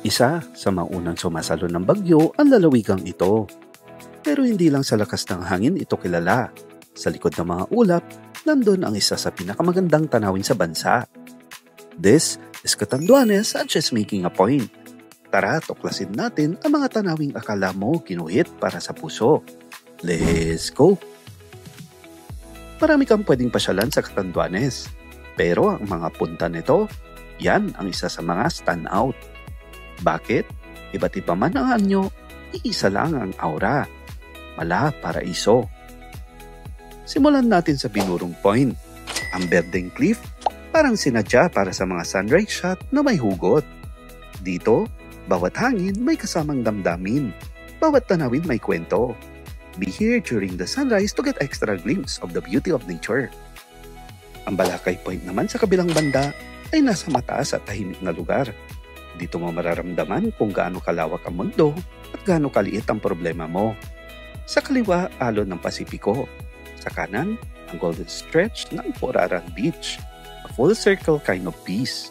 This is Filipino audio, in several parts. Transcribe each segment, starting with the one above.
Isa sa maunang sumasalo ng bagyo ang lalawigang ito. Pero hindi lang sa lakas ng hangin ito kilala. Sa likod ng mga ulap, nandun ang isa sa pinakamagandang tanawin sa bansa. This is Catanduanes at just making a point. Tara, tuklasin natin ang mga tanawing akala mo kinuhit para sa puso. Let's go! Marami kang pwedeng pasyalan sa Catanduanes. Pero ang mga punta nito, yan ang isa sa mga standout. Bakit? Iba't iba man ang anyo, iisa lang ang aura. Mala, paraiso. Simulan natin sa binurong point. Ang berdeng cliff, parang sinadya para sa mga sunrise shot na may hugot. Dito, bawat hangin may kasamang damdamin. Bawat tanawin may kwento. Be here during the sunrise to get extra glimpse of the beauty of nature. Ang Balakay Point naman sa kabilang banda ay nasa mataas at tahimik na lugar. Dito mo mararamdaman kung gaano kalawak ang mundo at gaano kaliit ang problema mo. Sa kaliwa, alon ng Pasipiko. Sa kanan, ang golden stretch ng Poraran Beach. A full circle kind of peace.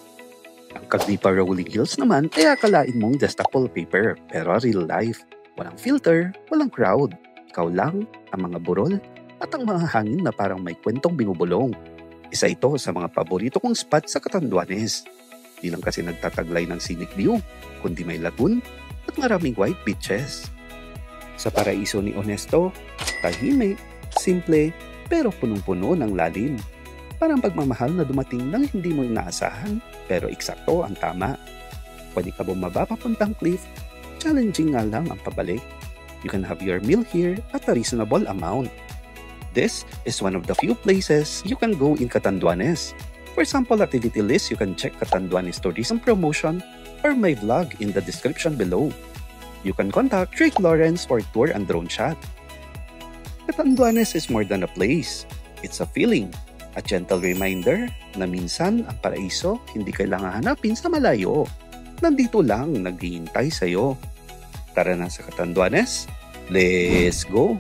Ang Cagdipa Rolling Hills naman ay akalain mong just a wallpaper pero real life. Walang filter, walang crowd. Ikaw lang, ang mga burol at ang mga hangin na parang may kwentong binubulong. Isa ito sa mga paborito kong spot sa Catanduanes. Di lang kasi nagtataglay ng scenic view, kundi may lagoon at maraming white beaches. Sa paraiso ni Honesto, tahimik, simple, pero punong-puno ng lalim. Parang pagmamahal na dumating nang hindi mo inaasahan, pero eksakto ang tama. Pwede ka bumaba papuntang cliff, challenging nga lang ang pabalik. You can have your meal here at a reasonable amount. This is one of the few places you can go in Catanduanes. For sample activity list, you can check Catanduanes Tourism Promotion or my vlog in the description below. You can contact Rick Lawrence for tour and drone shot. Catanduanes is more than a place. It's a feeling, a gentle reminder na minsan ang paraiso hindi kailangan hanapin sa malayo. Nandito lang naghihintay sa'yo. Tara na sa Catanduanes. Let's go!